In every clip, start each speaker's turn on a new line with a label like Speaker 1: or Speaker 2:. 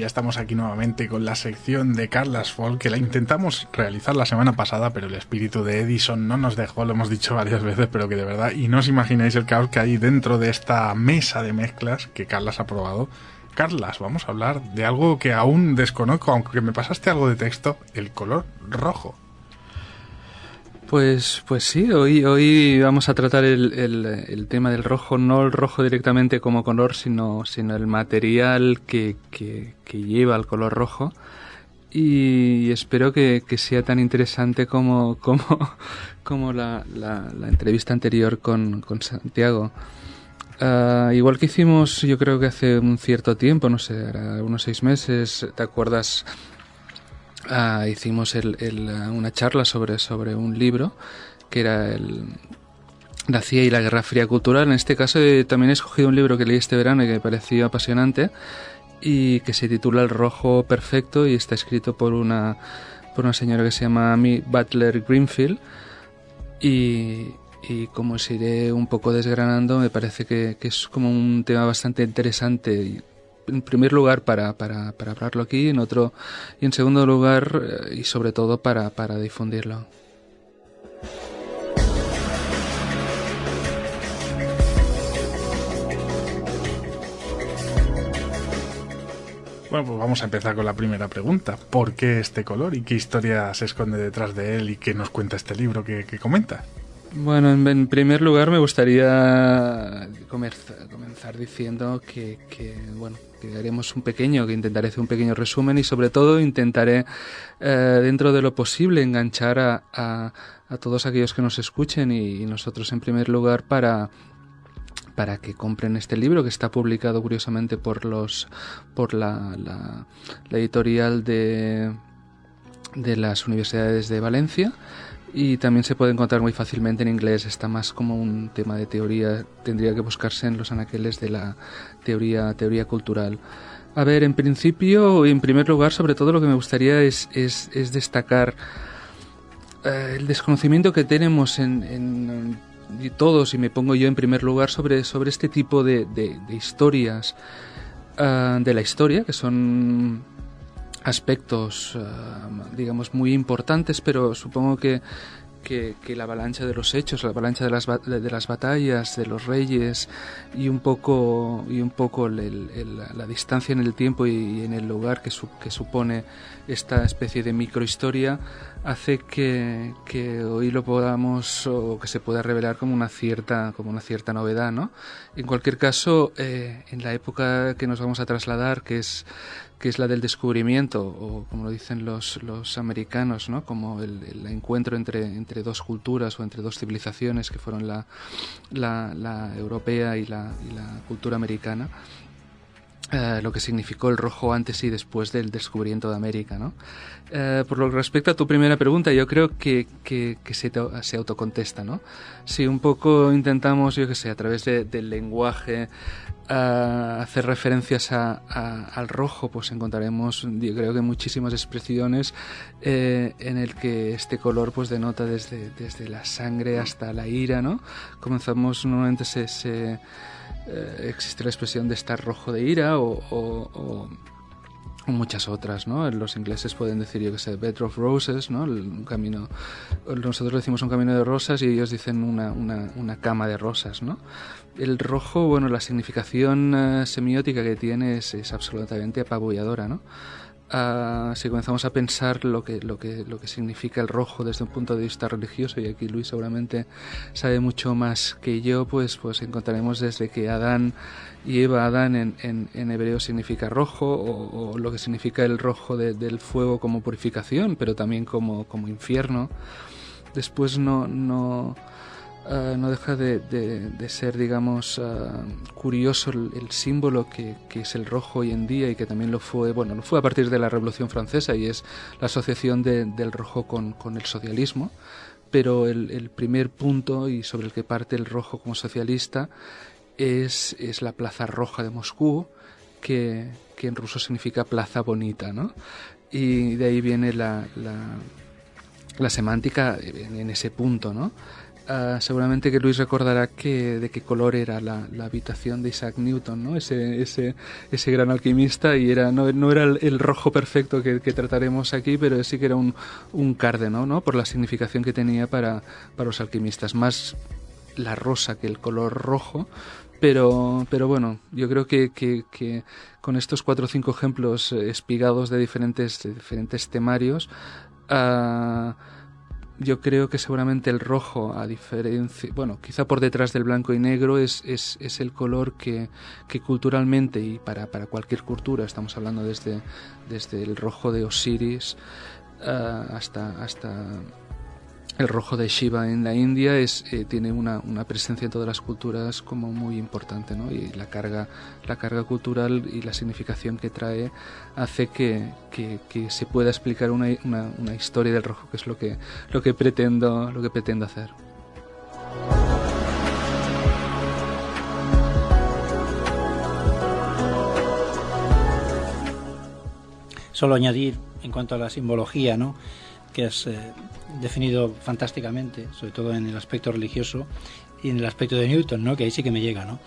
Speaker 1: ya estamos aquí nuevamente con la sección de Carlas Folk, que la intentamos realizar la semana pasada, pero el espíritu de Edison no nos dejó, lo hemos dicho varias veces, pero que de verdad, y no os imagináis el caos que hay dentro de esta mesa de mezclas que Carlas ha probado. Carlas, vamos a hablar de algo que aún desconozco, aunque me pasaste algo de texto, el color rojo.
Speaker 2: Pues sí, hoy vamos a tratar el tema del rojo, no el rojo directamente como color, sino el material que lleva el color rojo. Y espero que sea tan interesante como la entrevista anterior con Santiago. Igual que hicimos, yo creo que hace un cierto tiempo, no sé, era unos 6 meses, ¿te acuerdas? Hicimos una charla sobre un libro que era La CIA y la Guerra Fría Cultural. En este caso también he escogido un libro que leí este verano y que me pareció apasionante y que se titula El Rojo Perfecto y está escrito por una señora que se llama Amy Butler Greenfield y como os iré un poco desgranando, me parece que es como un tema bastante interesante. En primer lugar para hablarlo aquí, y en segundo lugar y sobre todo para difundirlo.
Speaker 1: Bueno, pues vamos a empezar con la primera pregunta. ¿Por qué este color y qué historia se esconde detrás de él y qué nos cuenta este libro que comenta?
Speaker 2: Bueno, en primer lugar me gustaría comenzar diciendo que intentaré hacer un pequeño resumen y sobre todo intentaré, dentro de lo posible, enganchar a todos aquellos que nos escuchen y nosotros en primer lugar para que compren este libro que está publicado curiosamente por la editorial de las universidades de Valencia. Y también se puede encontrar muy fácilmente en inglés, está más como un tema de teoría, tendría que buscarse en los anaqueles de la teoría cultural. A ver, en principio, en primer lugar, sobre todo lo que me gustaría es destacar el desconocimiento que tenemos en todos, y me pongo yo en primer lugar, sobre este tipo de historias de la historia, que son aspectos, digamos, muy importantes, pero supongo que la avalancha de los hechos, la avalancha de las batallas, de los reyes y un poco la distancia en el tiempo y en el lugar que supone esta especie de microhistoria hace que hoy lo podamos, o que se pueda revelar como una cierta novedad, ¿no? En cualquier caso, en la época que nos vamos a trasladar, que es la del descubrimiento, o como lo dicen los americanos, ¿no? Como el encuentro entre dos culturas o entre dos civilizaciones que fueron la europea y la cultura americana, lo que significó el rojo antes y después del descubrimiento de América, ¿no? Por lo que respecta a tu primera pregunta, yo creo que se autocontesta, ¿no? Si un poco intentamos, yo que sé, a través del lenguaje hacer referencias al rojo, pues encontraremos, yo creo que muchísimas expresiones en el que este color pues denota desde la sangre hasta la ira, ¿no? Comenzamos, normalmente existe la expresión de estar rojo de ira o muchas otras, ¿no? Los ingleses pueden decir, yo que sé, bed of roses, ¿no? Un camino, nosotros decimos un camino de rosas y ellos dicen una cama de rosas, ¿no? El rojo, bueno, la significación semiótica que tiene es absolutamente apabulladora, ¿no? Si comenzamos a pensar lo que significa el rojo desde un punto de vista religioso, y aquí Luis seguramente sabe mucho más que yo, pues encontraremos desde que Adán y Eva, Adán en hebreo significa rojo, o lo que significa el rojo del fuego como purificación, pero también como infierno. Después no deja de ser, digamos, curioso el símbolo que es el rojo hoy en día, y que también lo fue a partir de la Revolución Francesa, y es la asociación del rojo con el socialismo. Pero el primer punto, y sobre el que parte el rojo como socialista, es la Plaza Roja de Moscú, que en ruso significa plaza bonita, ¿no? Y de ahí viene la semántica en ese punto, ¿no? Seguramente que Luis recordará de qué color era la habitación de Isaac Newton, ¿no? Ese gran alquimista, y no era el rojo perfecto que trataremos aquí, pero sí que era un cárdeno, ¿no? Por la significación que tenía para los alquimistas. Más la rosa que el color rojo, pero bueno, yo creo que con estos 4 o 5 ejemplos espigados de diferentes temarios, yo creo que seguramente el rojo, a diferencia, bueno, quizá por detrás del blanco y negro, es el color que culturalmente, y para cualquier cultura, estamos hablando desde el rojo de Osiris hasta el rojo de Shiva en la India, tiene una presencia en todas las culturas como muy importante, ¿no? Y la carga cultural y la significación que trae hace que se pueda explicar una historia del rojo, que es lo que pretendo hacer.
Speaker 3: Solo añadir en cuanto a la simbología, ¿no?, que has definido fantásticamente, sobre todo en el aspecto religioso y en el aspecto de Newton, ¿no?, que ahí sí que me llega, ¿no?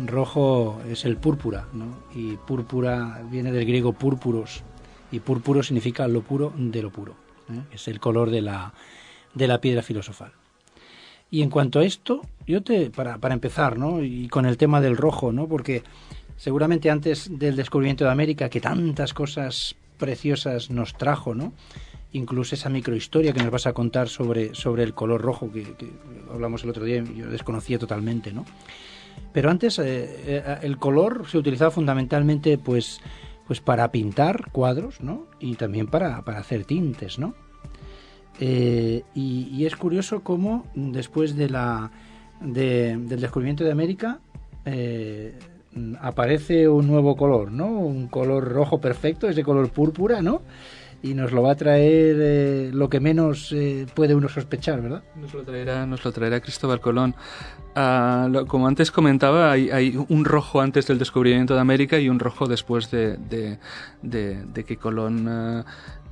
Speaker 3: Rojo es el púrpura, ¿no? Y púrpura viene del griego púrpuros, y púrpuro significa lo puro de lo puro, ¿eh? Es el color de la piedra filosofal. Y en cuanto a esto, para empezar, ¿no?, y con el tema del rojo, ¿no?, porque seguramente antes del descubrimiento de América, que tantas cosas preciosas nos trajo, ¿no?, incluso esa microhistoria que nos vas a contar sobre el color rojo que hablamos el otro día, yo desconocía totalmente, ¿no? Pero antes el color se utilizaba fundamentalmente pues para pintar cuadros, ¿no?, y también para hacer tintes, ¿no? Y es curioso cómo después del descubrimiento de América aparece un nuevo color, ¿no? Un color rojo perfecto, ese color púrpura, ¿no? Y nos lo va a traer lo que menos puede uno sospechar, ¿verdad?
Speaker 2: Nos lo traerá Cristóbal Colón. Como antes comentaba, hay un rojo antes del descubrimiento de América y un rojo después de que Colón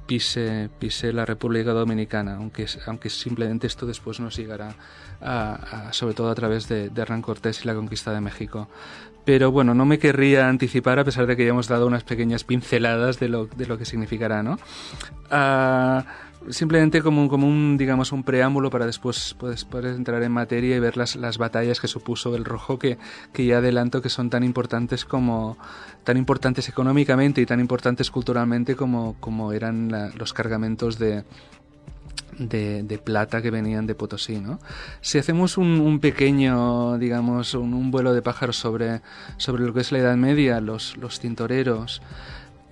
Speaker 2: pise la República Dominicana, aunque simplemente esto después nos llegará sobre todo a través de Hernán Cortés y la conquista de México. Pero bueno, no me querría anticipar, a pesar de que ya hemos dado unas pequeñas pinceladas de lo que significará, ¿no? Simplemente como un digamos un preámbulo para después poder entrar en materia y ver las batallas que supuso el rojo, que ya adelanto que son tan importantes económicamente y tan importantes culturalmente como eran los cargamentos de plata que venían de Potosí, ¿no? Si hacemos un pequeño, digamos, un vuelo de pájaros sobre lo que es la Edad Media, los tintoreros,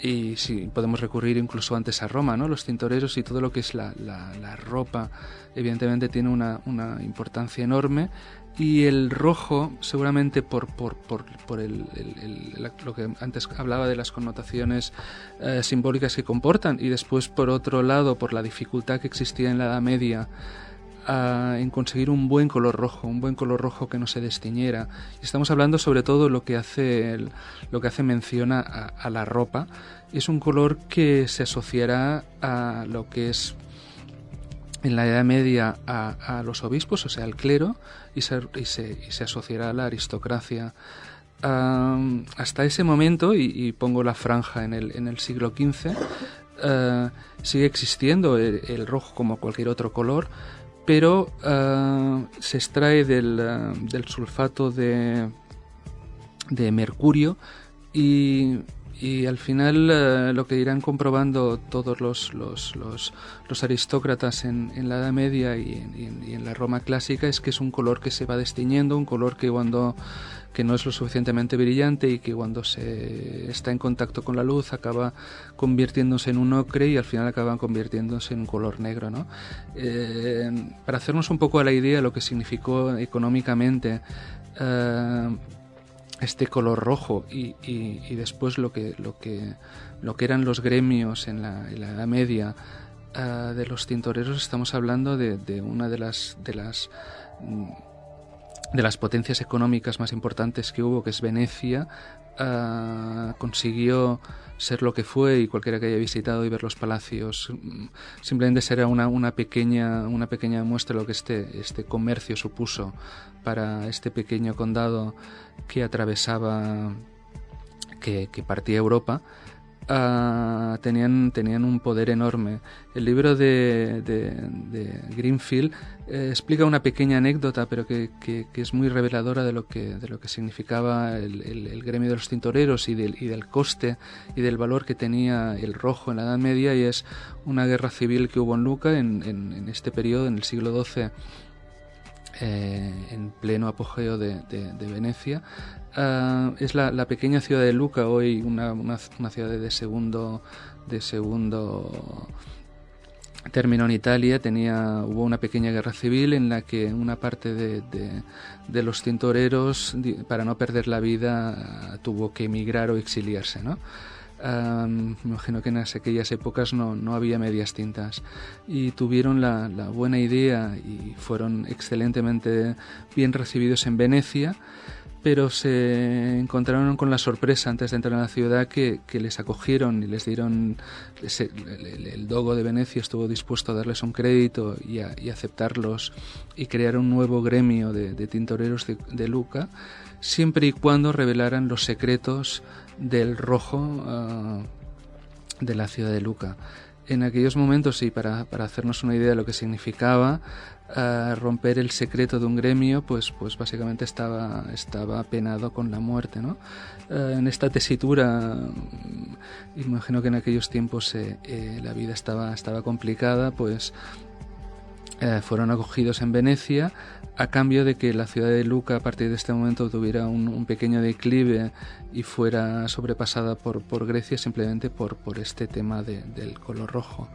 Speaker 2: y sí, podemos recurrir incluso antes a Roma, ¿no? Los tintoreros y todo lo que es la ropa, evidentemente tiene una importancia enorme, y el rojo, seguramente por lo que antes hablaba de las connotaciones simbólicas que comportan, y después por otro lado por la dificultad que existía en la Edad Media en conseguir un buen color rojo que no se destiñera. Y estamos hablando sobre todo lo que hace mención a la ropa. Es un color que se asociará a lo que es en la Edad Media a los obispos, o sea, al clero, y se asociará a la aristocracia. Hasta ese momento, y pongo la franja en el siglo XV, sigue existiendo el rojo como cualquier otro color, pero se extrae del sulfato de mercurio, y al final lo que irán comprobando todos los aristócratas en la Edad Media y en la Roma clásica es que es un color que se va destiñendo, un color que no es lo suficientemente brillante, y que cuando se está en contacto con la luz acaba convirtiéndose en un ocre y al final acaba convirtiéndose en un color negro, ¿no? Para hacernos un poco a la idea de lo que significó económicamente este color rojo y después lo que eran los gremios en la Edad Media de los tintoreros, estamos hablando de una de las de las potencias económicas más importantes que hubo, que es Venecia, consiguió ser lo que fue, y cualquiera que haya visitado y ver los palacios simplemente será una pequeña muestra de lo que este comercio supuso para este pequeño condado que atravesaba, que partía Europa. Tenían un poder enorme. El libro de Greenfield explica una pequeña anécdota, pero que es muy reveladora de lo que significaba el gremio de los tintoreros y del coste y del valor que tenía el rojo en la Edad Media, y es una guerra civil que hubo en Lucca en este periodo, en el siglo XII, en pleno apogeo de Venecia. Es la pequeña ciudad de Lucca, hoy una ciudad de segundo término en Italia. Hubo una pequeña guerra civil en la que una parte de los tintoreros, para no perder la vida, tuvo que emigrar o exiliarse, ¿no? Me imagino que en aquellas épocas no había medias tintas, y tuvieron la buena idea y fueron excelentemente bien recibidos en Venecia, pero se encontraron con la sorpresa antes de entrar en la ciudad que les acogieron y les dieron, el dogo de Venecia estuvo dispuesto a darles un crédito y aceptarlos, y crear un nuevo gremio de tintoreros de Lucca, siempre y cuando revelaran los secretos del rojo de la ciudad de Lucca. En aquellos momentos, y para hacernos una idea de lo que significaba, romper el secreto de un gremio, pues básicamente estaba penado con la muerte, ¿no? En esta tesitura, imagino que en aquellos tiempos la vida estaba complicada, pues fueron acogidos en Venecia, a cambio de que la ciudad de Lucca a partir de este momento tuviera un pequeño declive y fuera sobrepasada por Grecia, simplemente por este tema del color rojo.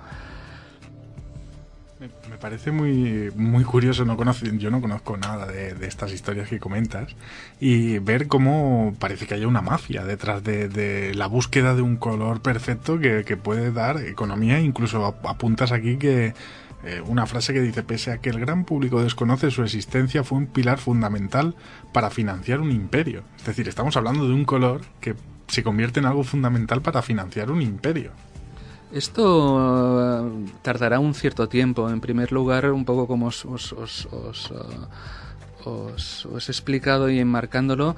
Speaker 1: Me parece muy, muy curioso, yo no conozco nada de estas historias que comentas, y ver cómo parece que haya una mafia detrás de la búsqueda de un color perfecto que puede dar economía. Incluso apuntas aquí que una frase que dice: pese a que el gran público desconoce su existencia, fue un pilar fundamental para financiar un imperio. Es decir, estamos hablando de un color que se convierte en algo fundamental para financiar un imperio.
Speaker 2: Esto tardará un cierto tiempo. En primer lugar, un poco como os he explicado y enmarcándolo,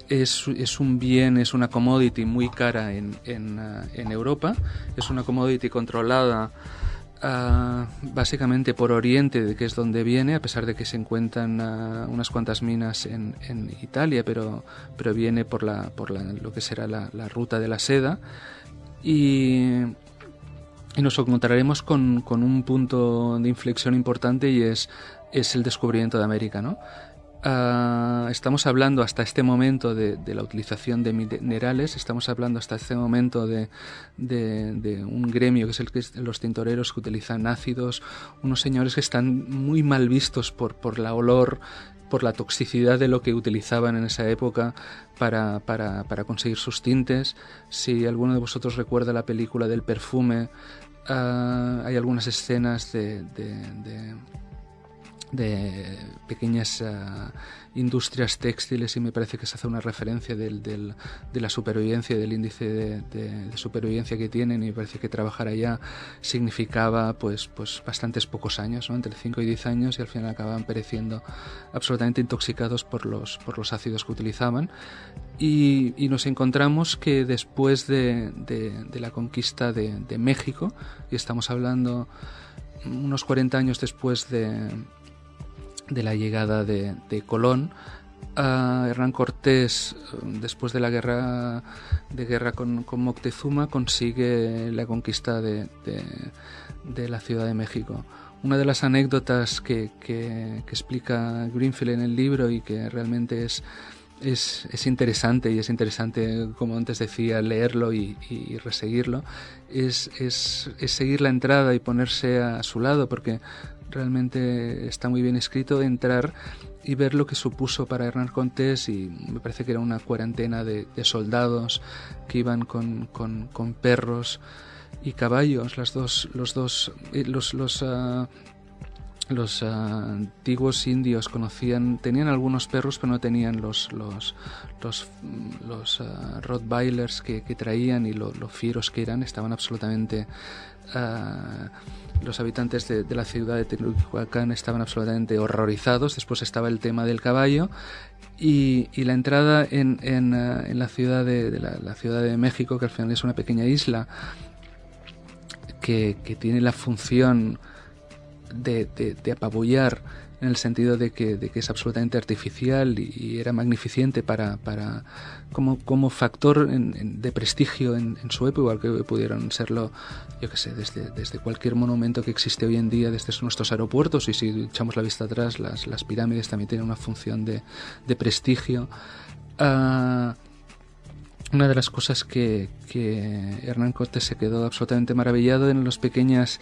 Speaker 2: es un bien, es una commodity muy cara en Europa. Es una commodity controlada básicamente por Oriente, que es donde viene, a pesar de que se encuentran unas cuantas minas en Italia, pero viene por lo que será la ruta de la seda, y nos encontraremos con un punto de inflexión importante, y es el descubrimiento de América, ¿no? Estamos hablando hasta este momento de la utilización de minerales, estamos hablando hasta este momento de un gremio que es el que los tintoreros, que utilizan ácidos, unos señores que están muy mal vistos por la olor, por la toxicidad de lo que utilizaban en esa época para conseguir sus tintes. Si alguno de vosotros recuerda la película del perfume, hay algunas escenas de pequeñas industrias textiles, y me parece que se hace una referencia de la supervivencia, del índice de supervivencia que tienen, y me parece que trabajar allá significaba pues bastantes pocos años, ¿no? Entre 5 y 10 años, y al final acababan pereciendo absolutamente intoxicados por los ácidos que utilizaban. Y nos encontramos que después de la conquista de México, y estamos hablando unos 40 años después de la llegada de Colón, Hernán Cortés, después de la guerra con Moctezuma, consigue la conquista de la Ciudad de México. Una de las anécdotas que explica Greenfield en el libro, y que realmente es interesante, y es interesante, como antes decía, leerlo y reseguirlo, es seguir la entrada y ponerse a su lado, porque realmente está muy bien escrito, entrar y ver lo que supuso para Hernán Cortés, y me parece que era una cuarentena de soldados que iban con perros y caballos, antiguos indios tenían algunos perros, pero no tenían los Rottweilers que traían, y lo fieros que eran. Estaban absolutamente... los habitantes de la ciudad de Teotihuacán estaban absolutamente horrorizados. Después estaba el tema del caballo, y la entrada en la ciudad la Ciudad de México, que al final es una pequeña isla que tiene la función de apabullar, en el sentido de que es absolutamente artificial, y era magnificente como factor de prestigio en su época, igual que pudieron serlo, yo que sé, desde cualquier monumento que existe hoy en día, desde nuestros aeropuertos. Y si echamos la vista atrás, las pirámides también tienen una función de prestigio. Una de las cosas que Hernán Cortés se quedó absolutamente maravillado en las pequeñas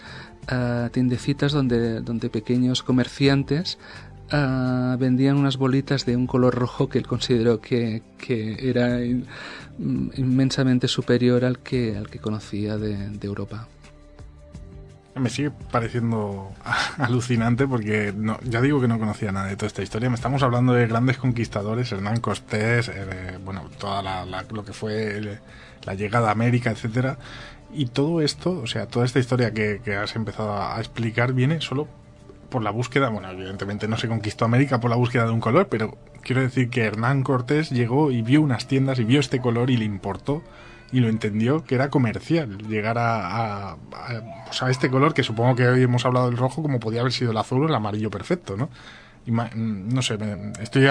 Speaker 2: tiendecitas donde pequeños comerciantes vendían unas bolitas de un color rojo que él consideró que era inmensamente superior al que conocía de Europa.
Speaker 1: Me sigue pareciendo alucinante, porque ya digo que no conocía nada de toda esta historia. Estamos hablando de grandes conquistadores, Hernán Cortés, toda lo que fue la llegada a América, etcétera. Y todo esto, o sea, toda esta historia que has empezado a explicar viene solo por la búsqueda. Bueno, evidentemente no se conquistó América por la búsqueda de un color, pero quiero decir que Hernán Cortés llegó y vio unas tiendas y vio este color y le importó. Y lo entendió que era comercial llegar a este color, que supongo que hoy hemos hablado del rojo, como podía haber sido el azul o el amarillo perfecto, ¿no? No sé, estoy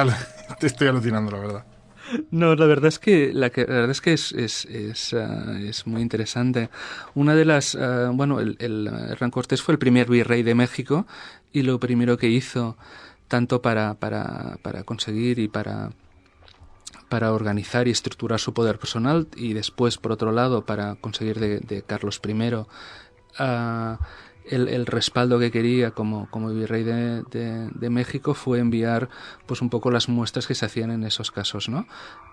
Speaker 1: alucinando, la verdad.
Speaker 2: No, la verdad es que es muy interesante. Una de las el Hernán Cortés fue el primer virrey de México, y lo primero que hizo, tanto para conseguir y para organizar y estructurar su poder personal, y después, por otro lado, para conseguir de Carlos I el respaldo que quería como virrey de México, fue enviar pues un poco las muestras que se hacían en esos casos, ¿no?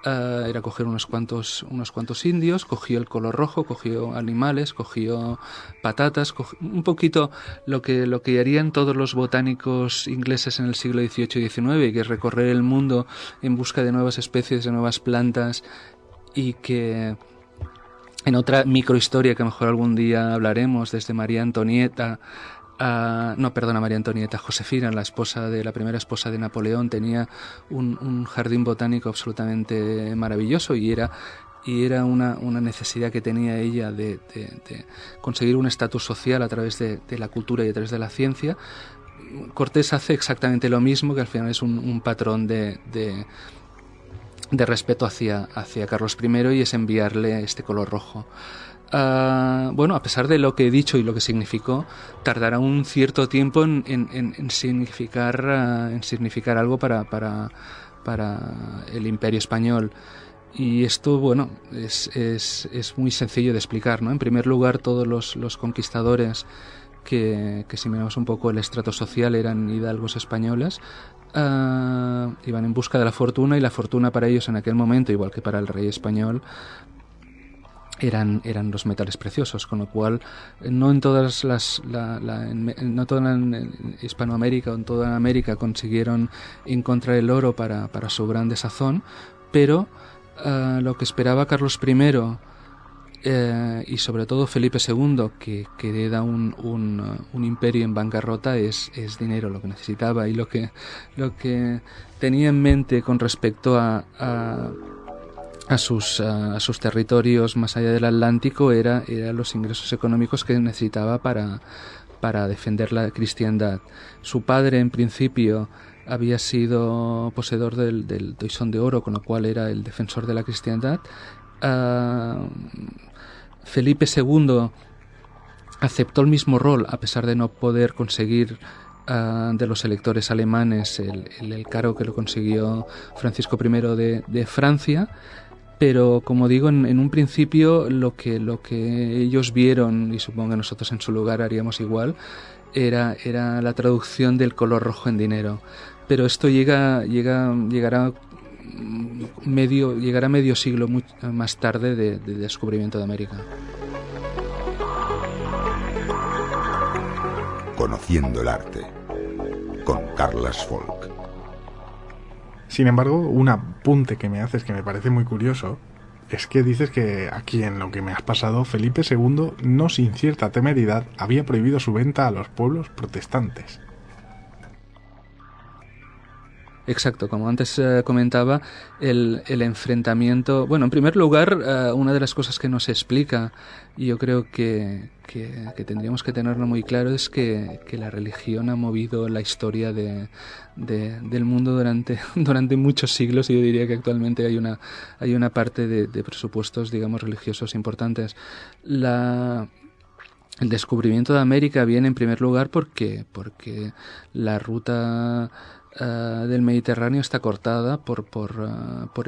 Speaker 2: Era coger unos cuantos indios, cogió el color rojo, cogió animales, cogió patatas, un poquito lo que harían todos los botánicos ingleses en el siglo XVIII y XIX, que es recorrer el mundo en busca de nuevas especies, de nuevas plantas, y que... En otra microhistoria que mejor algún día hablaremos, desde María Antonieta, Josefina, la primera esposa de Napoleón, tenía un jardín botánico absolutamente maravilloso, y era una necesidad que tenía ella de conseguir un estatus social a través de la cultura y a través de la ciencia. Cortés hace exactamente lo mismo, que al final es un patrón de respeto hacia Carlos I, y es enviarle este color rojo. A pesar de lo que he dicho y lo que significó, tardará un cierto tiempo en significar algo para el Imperio Español. Y esto, es muy sencillo de explicar, ¿no? En primer lugar, todos los conquistadores que si miramos un poco el estrato social, eran hidalgos españoles. Iban en busca de la fortuna, y la fortuna para ellos en aquel momento, igual que para el rey español, eran los metales preciosos, con lo cual no en todas no toda en Hispanoamérica o en toda América consiguieron encontrar el oro para su gran desazón, pero lo que esperaba Carlos I y sobre todo Felipe II, que hereda un imperio en bancarrota, es dinero lo que necesitaba, y lo que tenía en mente con respecto a sus territorios más allá del Atlántico era los ingresos económicos que necesitaba para defender la cristiandad. Su padre, en principio, había sido poseedor del Toisón de Oro, con lo cual era el defensor de la cristiandad. Felipe II aceptó el mismo rol, a pesar de no poder conseguir de los electores alemanes el cargo que lo consiguió Francisco I de Francia. Pero, como digo, en un principio lo que ellos vieron, y supongo que nosotros en su lugar haríamos igual, era la traducción del color rojo en dinero. Pero esto llegará medio siglo más tarde de descubrimiento de América.
Speaker 4: Conociendo el arte. con Carlas Folch.
Speaker 1: Sin embargo, un apunte que me haces que me parece muy curioso es que dices que aquí en lo que me has pasado, Felipe II, no sin cierta temeridad, había prohibido su venta a los pueblos protestantes.
Speaker 2: Exacto, como antes comentaba, el enfrentamiento... Bueno, en primer lugar, una de las cosas que nos explica, y yo creo que tendríamos que tenerlo muy claro, es que la religión ha movido la historia del mundo durante muchos siglos, y yo diría que actualmente hay una parte de presupuestos, digamos, religiosos importantes. El descubrimiento de América viene en primer lugar porque la ruta del Mediterráneo está cortada por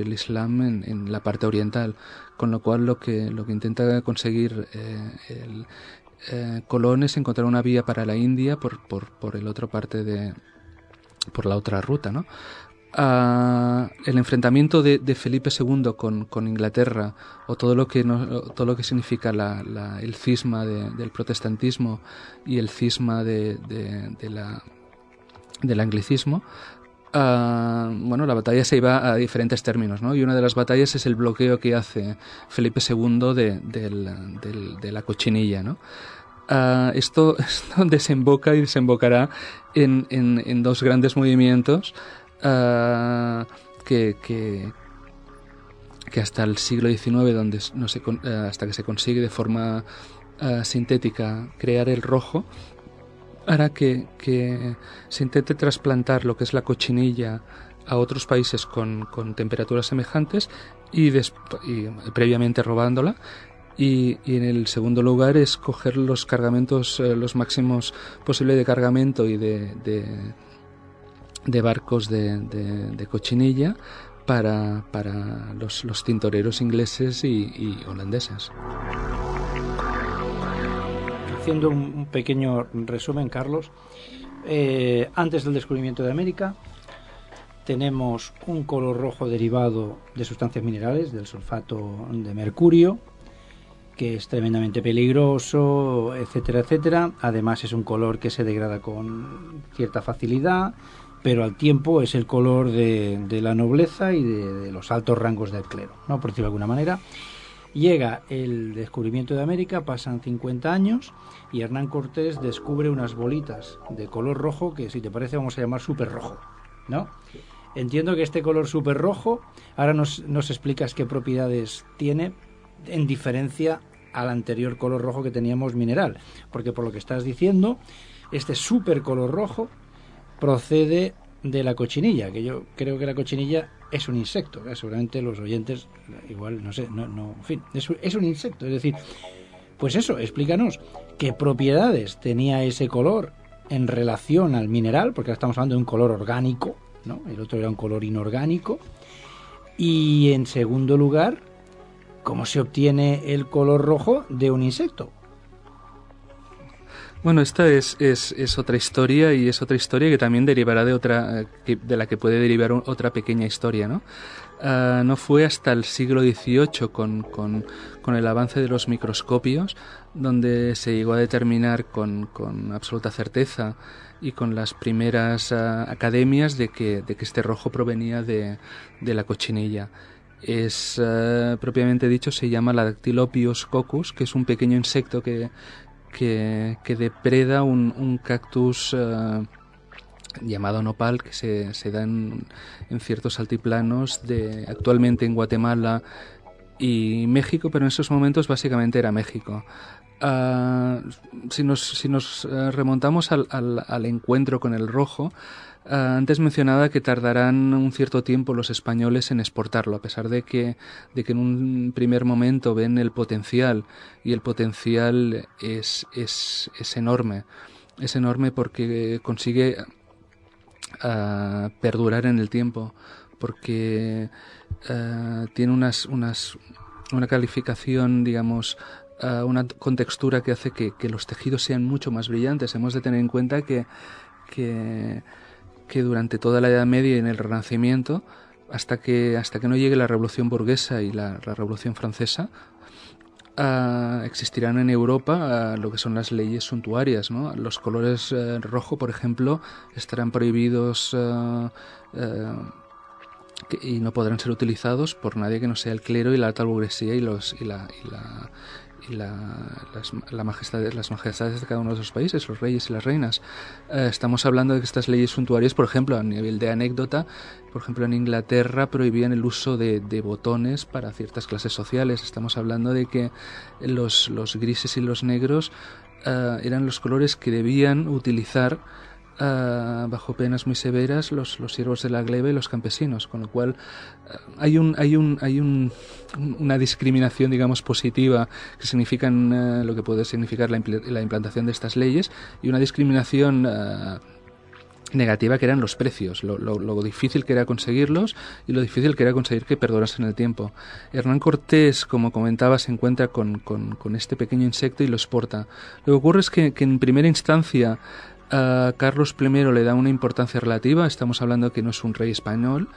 Speaker 2: el Islam en la parte oriental, con lo cual lo que intenta conseguir Colón es encontrar una vía para la India por el otro parte por la otra ruta, ¿no? El enfrentamiento de Felipe II con Inglaterra, o todo lo que significa el cisma del protestantismo y el cisma del anglicismo, bueno, la batalla se iba a diferentes términos, ¿no? Y una de las batallas es el bloqueo que hace Felipe II de la Cochinilla, ¿no? Esto desemboca y desembocará en dos grandes movimientos que hasta el siglo XIX, hasta que se consigue de forma sintética crear el rojo, hará que se intente trasplantar lo que es la cochinilla a otros países con temperaturas semejantes y previamente robándola. Y en el segundo lugar es coger los cargamentos, los máximos posibles de cargamento y de barcos de cochinilla para los tintoreros ingleses y holandeses.
Speaker 3: Haciendo un pequeño resumen, Carlos, antes del descubrimiento de América tenemos un color rojo derivado de sustancias minerales, del sulfato de mercurio, que es tremendamente peligroso, etcétera, etcétera. Además es un color que se degrada con cierta facilidad, pero al tiempo es el color de la nobleza y de los altos rangos del clero, ¿no? Por decirlo de alguna manera. Llega el descubrimiento de América, pasan 50 años y Hernán Cortés descubre unas bolitas de color rojo que, si te parece, vamos a llamar súper rojo, ¿no? Entiendo que este color súper rojo, ahora nos explicas qué propiedades tiene en diferencia al anterior color rojo que teníamos mineral, porque por lo que estás diciendo, este súper color rojo procede de la cochinilla, que yo creo que la cochinilla es un insecto, ¿eh? Seguramente los oyentes igual, no sé, en fin, es un insecto, es decir, pues eso, explícanos qué propiedades tenía ese color en relación al mineral, porque ahora estamos hablando de un color orgánico, ¿no? El otro era un color inorgánico, y en segundo lugar, ¿cómo se obtiene el color rojo de un insecto?
Speaker 2: Bueno, esta es otra historia, y es otra historia que también derivará de otra, de la que puede derivar otra pequeña historia, ¿no? No fue hasta el siglo XVIII con el avance de los microscopios donde se llegó a determinar con absoluta certeza y con las primeras academias de que este rojo provenía de la cochinilla. Es propiamente dicho, se llama la Dactylopius coccus, que es un pequeño insecto que depreda un cactus llamado nopal, que se da en ciertos altiplanos actualmente en Guatemala y México, pero en esos momentos básicamente era México. Si nos remontamos al encuentro con el rojo, antes mencionaba que tardarán un cierto tiempo los españoles en exportarlo, a pesar de que en un primer momento ven el potencial, y el potencial es enorme. Es enorme porque consigue perdurar en el tiempo, porque tiene una calificación, digamos, una contextura que hace que los tejidos sean mucho más brillantes. Hemos de tener en cuenta que durante toda la Edad Media y en el Renacimiento, hasta que no llegue la Revolución Burguesa y la Revolución Francesa, existirán en Europa lo que son las leyes suntuarias, ¿no? Los colores rojo, por ejemplo, estarán prohibidos y no podrán ser utilizados por nadie que no sea el clero y la alta burguesía las majestades de cada uno de los países, los reyes y las reinas. Estamos hablando de que estas leyes suntuarias, por ejemplo, a nivel de anécdota, por ejemplo, en Inglaterra prohibían el uso de botones para ciertas clases sociales. Estamos hablando de que los grises y los negros eran los colores que debían utilizar bajo penas muy severas los siervos de la gleba y los campesinos, con lo cual hay una discriminación, digamos, positiva que significan lo que puede significar la implantación de estas leyes, y una discriminación negativa, que eran los precios, lo difícil que era conseguirlos y lo difícil que era conseguir que perdurasen en el tiempo. Hernán Cortés, como comentaba, se encuentra con este pequeño insecto y lo exporta. Lo que ocurre es que en primera instancia Carlos I le da una importancia relativa. Estamos hablando que no es un rey español,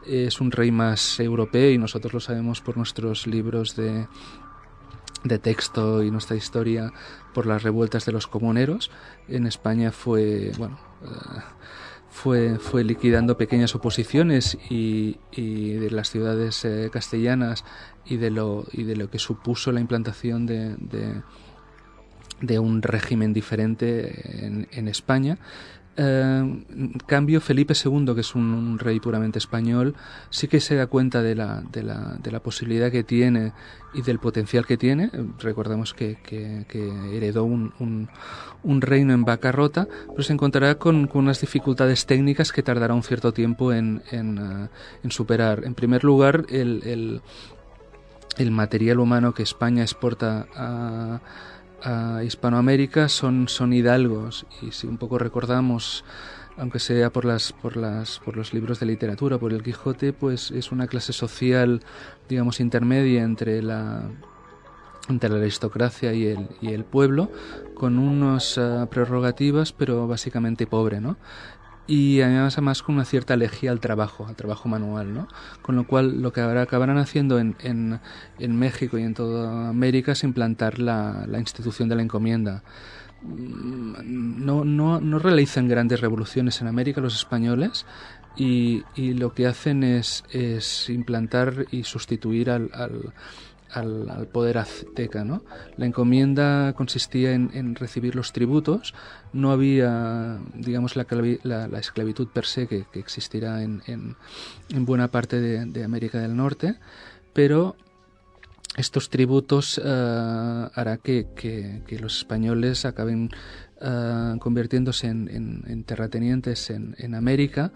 Speaker 2: es un rey más europeo, y nosotros lo sabemos por nuestros libros de texto y nuestra historia, por las revueltas de los comuneros. En España fue liquidando pequeñas oposiciones y de las ciudades castellanas y de lo que supuso la implantación de un régimen diferente en España. En cambio, Felipe II, que es un rey puramente español, sí que se da cuenta de la posibilidad que tiene y del potencial que tiene. Recordamos que heredó un reino en bancarrota, pero se encontrará con unas dificultades técnicas que tardará un cierto tiempo en superar. En primer lugar, el material humano que España exporta a Hispanoamérica son hidalgos, y si un poco recordamos, aunque sea por los libros de literatura, por el Quijote, pues es una clase social, digamos, intermedia entre la aristocracia y el pueblo, con unas prerrogativas, pero básicamente pobre, ¿no? Y además con una cierta alergia al trabajo manual, ¿no? Con lo cual lo que acabarán haciendo en México y en toda América es implantar la institución de la encomienda. No realizan grandes revoluciones en América los españoles, y lo que hacen es implantar y sustituir al poder azteca, ¿no? La encomienda consistía en recibir los tributos. No había, digamos, la esclavitud per se que existirá en buena parte de América del Norte, pero estos tributos hará que los españoles acaben convirtiéndose en terratenientes en América,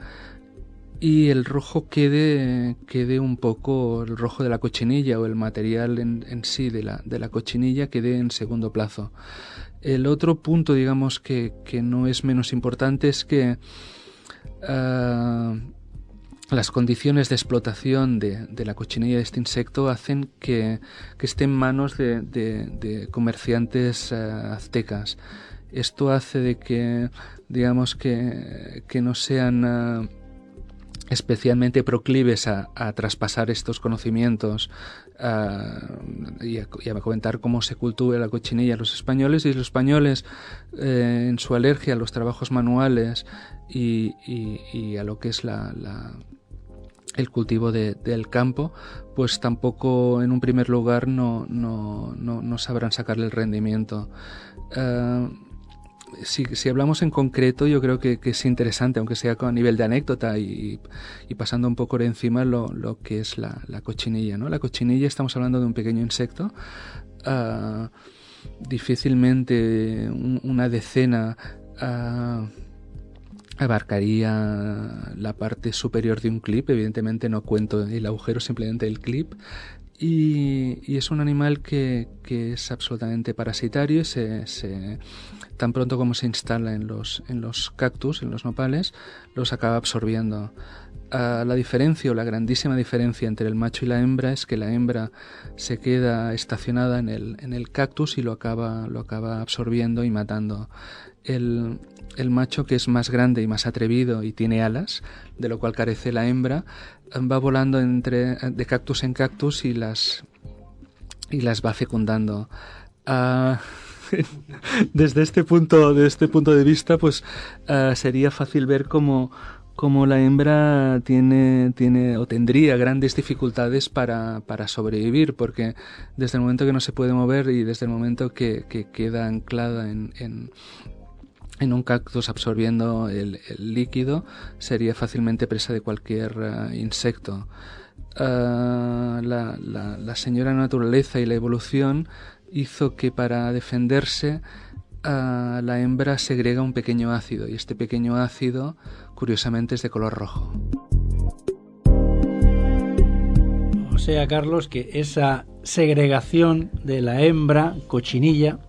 Speaker 2: y el rojo quede un poco, el rojo de la cochinilla, o el material en sí de la cochinilla, quede en segundo plazo. El otro punto, digamos, que no es menos importante, es que las condiciones de explotación de la cochinilla de este insecto hacen que esté en manos de comerciantes aztecas. Esto hace de que, digamos, que no sean especialmente proclives a traspasar estos conocimientos y a comentar cómo se cultiva la cochinilla a los españoles, y los españoles, en su alergia a los trabajos manuales y a lo que es el cultivo del campo, pues tampoco en un primer lugar no sabrán sacarle el rendimiento. Si hablamos en concreto, yo creo que es interesante, aunque sea a nivel de anécdota y pasando un poco por encima, lo que es la cochinilla, ¿no? La cochinilla, estamos hablando de un pequeño insecto. Difícilmente una decena abarcaría la parte superior de un clip. Evidentemente no cuento el agujero, simplemente el clip. Y es un animal que es absolutamente parasitario, y tan pronto como se instala en los cactus, en los nopales, los acaba absorbiendo. La diferencia, o la grandísima diferencia entre el macho y la hembra, es que la hembra se queda estacionada en el cactus y lo acaba absorbiendo y matando. El macho, que es más grande y más atrevido y tiene alas, de lo cual carece la hembra, va volando de cactus en cactus, y las y las va fecundando. Desde este punto de vista, pues sería fácil ver cómo la hembra tiene o tendría grandes dificultades para sobrevivir, porque desde el momento que no se puede mover y desde el momento que queda anclada en un cactus absorbiendo el líquido, sería fácilmente presa de cualquier insecto. La señora naturaleza y la evolución hizo que para defenderse la hembra segrega un pequeño ácido, y este pequeño ácido curiosamente es de color rojo.
Speaker 3: O sea, Carlos, que esa segregación de la hembra cochinilla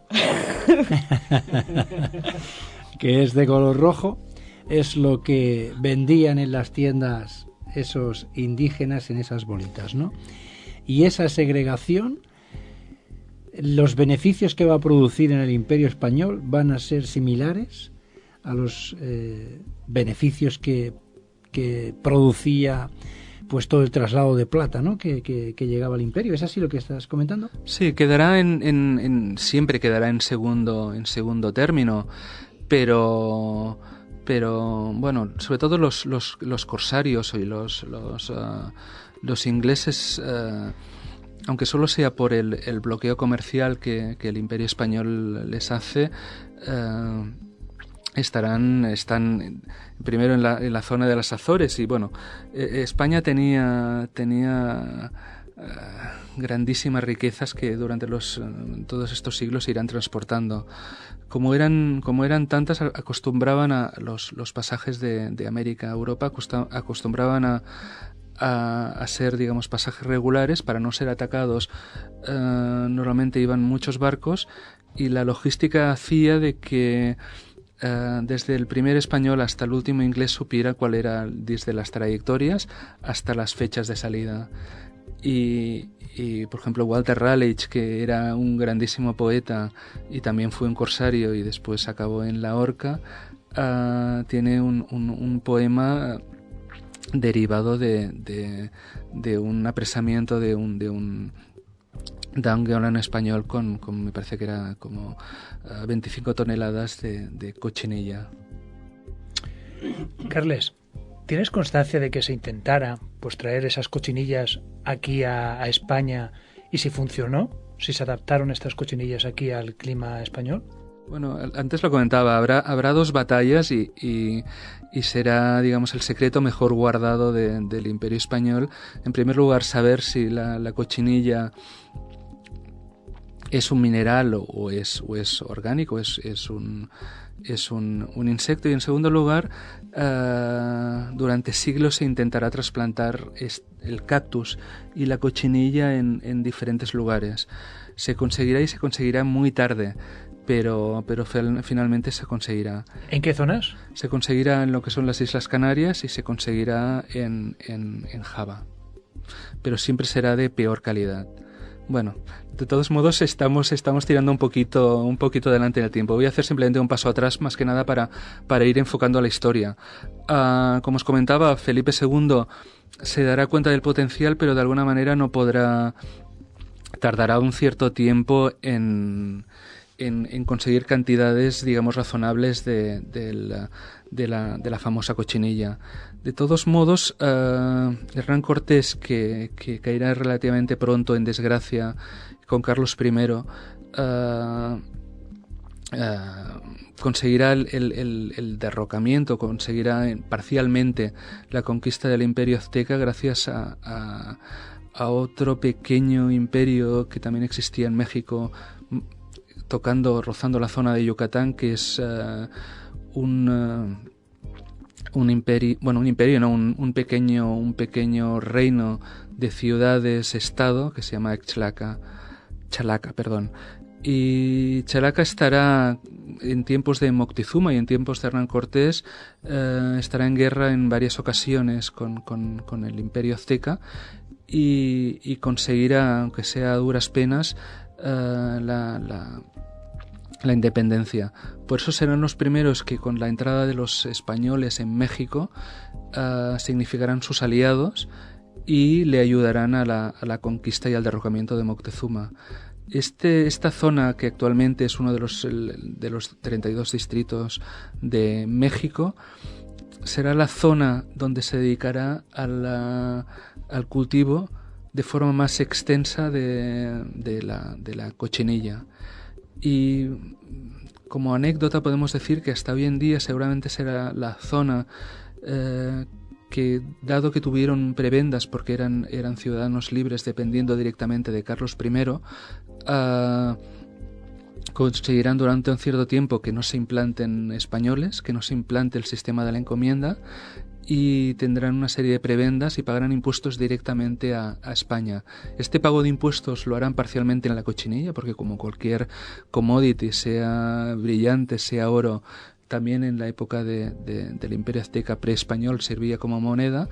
Speaker 3: que es de color rojo es lo que vendían en las tiendas esos indígenas en esas bolitas, ¿no? Y esa segregación, los beneficios que va a producir en el Imperio Español van a ser similares a los beneficios que producía pues todo el traslado de plata, ¿no? que llegaba al Imperio. ¿Es así lo que estás comentando?
Speaker 2: Sí, quedará siempre quedará en segundo término, pero bueno, sobre todo los corsarios y los ingleses, aunque solo sea por el bloqueo comercial que el Imperio Español les hace, están primero en la zona de las Azores, y bueno, España tenía grandísimas riquezas que durante todos estos siglos se irán transportando. Como eran tantas, acostumbraban a los pasajes de América a Europa, acostumbraban a ser, digamos, pasajes regulares para no ser atacados. Normalmente iban muchos barcos, y la logística hacía de que desde el primer español hasta el último inglés supiera cuál era, desde las trayectorias hasta las fechas de salida. Y por ejemplo, Walter Raleigh, que era un grandísimo poeta y también fue un corsario y después acabó en la horca, tiene un poema derivado de un apresamiento de un gavilán español con me parece que era como 25 toneladas de cochinilla.
Speaker 4: Carles, ¿tienes constancia de que se intentara pues traer esas cochinillas aquí a España, y si funcionó? ¿Si se adaptaron estas cochinillas aquí al clima español?
Speaker 2: Bueno, antes lo comentaba, habrá dos batallas y será, digamos, el secreto mejor guardado del Imperio Español. En primer lugar, saber si la cochinilla es un mineral o es orgánico, es un insecto. Y en segundo lugar, durante siglos se intentará trasplantar el cactus y la cochinilla en diferentes lugares. Se conseguirá muy tarde, pero finalmente se conseguirá.
Speaker 4: ¿En qué zonas?
Speaker 2: Se conseguirá en lo que son las Islas Canarias y se conseguirá en Java, pero siempre será de peor calidad. Bueno, de todos modos estamos tirando un poquito adelante en el tiempo. Voy a hacer simplemente un paso atrás, más que nada para ir enfocando a la historia. Como os comentaba, Felipe II se dará cuenta del potencial, pero de alguna manera tardará un cierto tiempo en conseguir cantidades, digamos, razonables de la famosa cochinilla. De todos modos, Hernán Cortés, que caerá relativamente pronto en desgracia con Carlos I, conseguirá el derrocamiento, conseguirá parcialmente la conquista del Imperio Azteca gracias a otro pequeño imperio que también existía en México, rozando la zona de Yucatán, que es un pequeño reino de ciudades-estado que se llama Chalaca. Y Chalaca estará en tiempos de Moctezuma y en tiempos de Hernán Cortés, estará en guerra en varias ocasiones con el Imperio Azteca, y conseguirá, aunque sea a duras penas, la independencia. Por eso serán los primeros que, con la entrada de los españoles en México, significarán sus aliados, y le ayudarán a la conquista y al derrocamiento de Moctezuma. Esta zona, que actualmente es uno de los 32 distritos de México, será la zona donde se dedicará al cultivo de forma más extensa de la cochinilla. Y como anécdota podemos decir que hasta hoy en día seguramente será la zona que, dado que tuvieron prebendas porque eran ciudadanos libres dependiendo directamente de Carlos I, conseguirán durante un cierto tiempo que no se implanten españoles, que no se implante el sistema de la encomienda, y tendrán una serie de prebendas y pagarán impuestos directamente a España. Este pago de impuestos lo harán parcialmente en la cochinilla, porque como cualquier commodity, sea brillante, sea oro, también en la época del Imperio Azteca pre-español servía como moneda.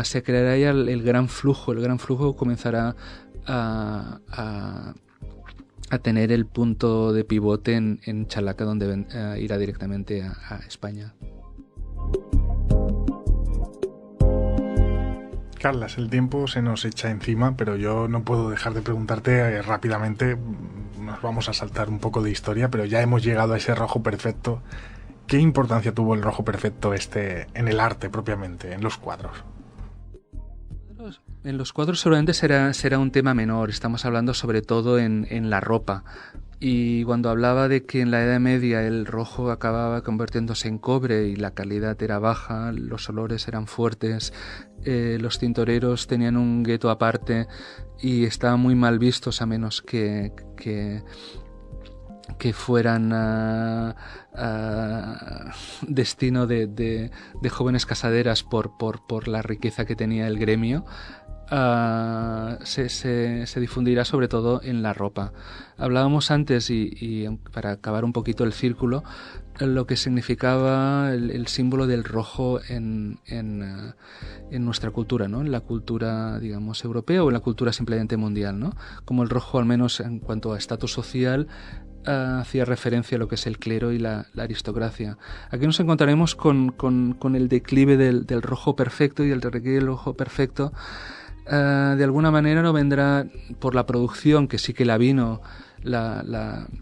Speaker 2: Se creará ya el gran flujo. El gran flujo comenzará a tener el punto de pivote en Chalaca, donde irá directamente a España.
Speaker 1: Carlas, el tiempo se nos echa encima, pero yo no puedo dejar de preguntarte rápidamente, nos vamos a saltar un poco de historia, pero ya hemos llegado a ese rojo perfecto. ¿Qué importancia tuvo el rojo perfecto en el arte propiamente, en los cuadros?
Speaker 2: En los cuadros seguramente será un tema menor, estamos hablando sobre todo en la ropa. Y cuando hablaba de que en la Edad Media el rojo acababa convirtiéndose en cobre y la calidad era baja, los olores eran fuertes, los tintoreros tenían un gueto aparte y estaban muy mal vistos a menos que fueran destino de jóvenes casaderas por la riqueza que tenía el gremio. Se difundirá sobre todo en la ropa. Hablábamos antes, y para acabar un poquito el círculo, lo que significaba el símbolo del rojo en nuestra cultura, ¿no? En la cultura, digamos, europea o en la cultura simplemente mundial, ¿no? Como el rojo, al menos en cuanto a estatus social, hacía referencia a lo que es el clero y la aristocracia. Aquí nos encontraremos con el declive del rojo perfecto, y el declive del rojo perfecto de alguna manera no vendrá por la producción, que sí que la vino,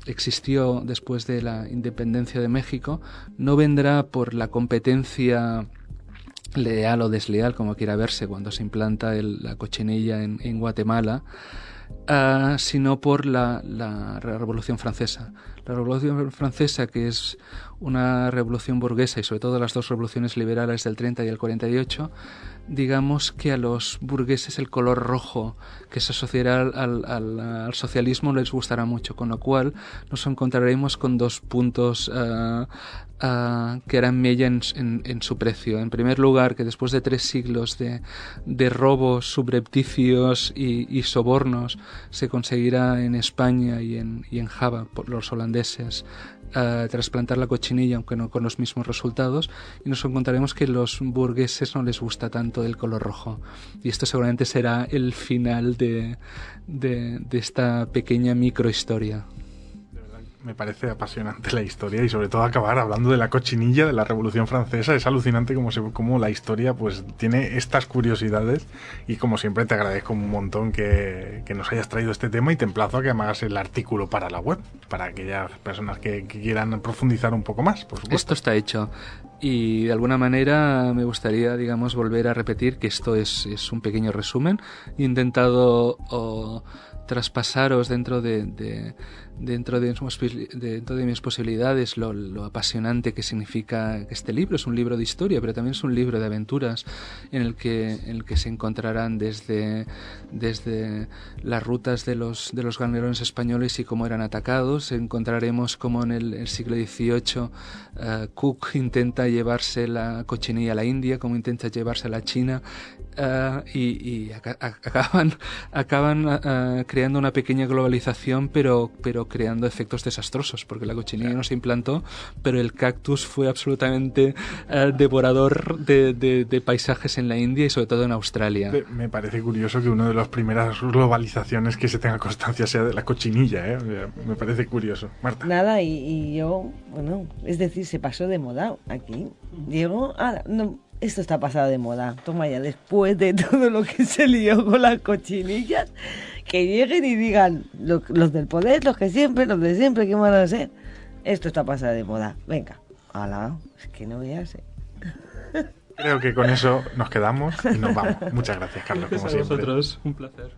Speaker 2: existió después de la independencia de México, no vendrá por la competencia leal o desleal, como quiera verse, cuando se implanta la cochinilla en Guatemala, sino por la Revolución Francesa. La Revolución Francesa, que es una revolución burguesa, y sobre todo las dos revoluciones liberales del 30 y el 48, digamos que a los burgueses el color rojo que se asociará al socialismo les gustará mucho, con lo cual nos encontraremos con dos puntos que harán mella en su precio. En primer lugar, que después de 3 siglos de robos subrepticios y sobornos, se conseguirá en España y en Java por los holandeses trasplantar la cochinilla, aunque no con los mismos resultados, y nos encontraremos que los burgueses no les gusta tanto el color rojo, y esto seguramente será el final de esta pequeña microhistoria.
Speaker 1: Me parece apasionante la historia, y sobre todo acabar hablando de la cochinilla de la Revolución Francesa. Es alucinante cómo la historia pues tiene estas curiosidades, y como siempre te agradezco un montón que nos hayas traído este tema, y te emplazo a que me hagas el artículo para la web, para aquellas personas que quieran profundizar un poco más, por supuesto.
Speaker 2: Esto está hecho, y de alguna manera me gustaría, digamos, volver a repetir que esto es un pequeño resumen. He intentado traspasaros dentro de mis posibilidades lo apasionante que significa este libro. Es un libro de historia, pero también es un libro de aventuras en el que se encontrarán desde las rutas de los galeones españoles y cómo eran atacados. Encontraremos cómo en el siglo XVIII Cook intenta llevarse la cochinilla a la India, cómo intenta llevarse a la China, y acaban creando una pequeña globalización, pero creando efectos desastrosos, porque la cochinilla no se implantó, pero el cactus fue absolutamente devorador de paisajes en la India y sobre todo en Australia.
Speaker 1: Me parece curioso que una de las primeras globalizaciones que se tenga constancia sea de la cochinilla, me parece curioso. Marta.
Speaker 5: Nada, y yo, bueno, es decir, se pasó de moda aquí. Llegó, esto está pasado de moda. Toma ya, después de todo lo que se lió con las cochinillas, que lleguen y digan los del poder, los de siempre, ¿qué van a hacer? Esto está pasado de moda. Venga, hala, es que no veas.
Speaker 1: Creo que con eso nos quedamos y nos vamos. Muchas gracias, Carlos, como
Speaker 2: Gracias a
Speaker 1: siempre.
Speaker 2: vosotros, un placer.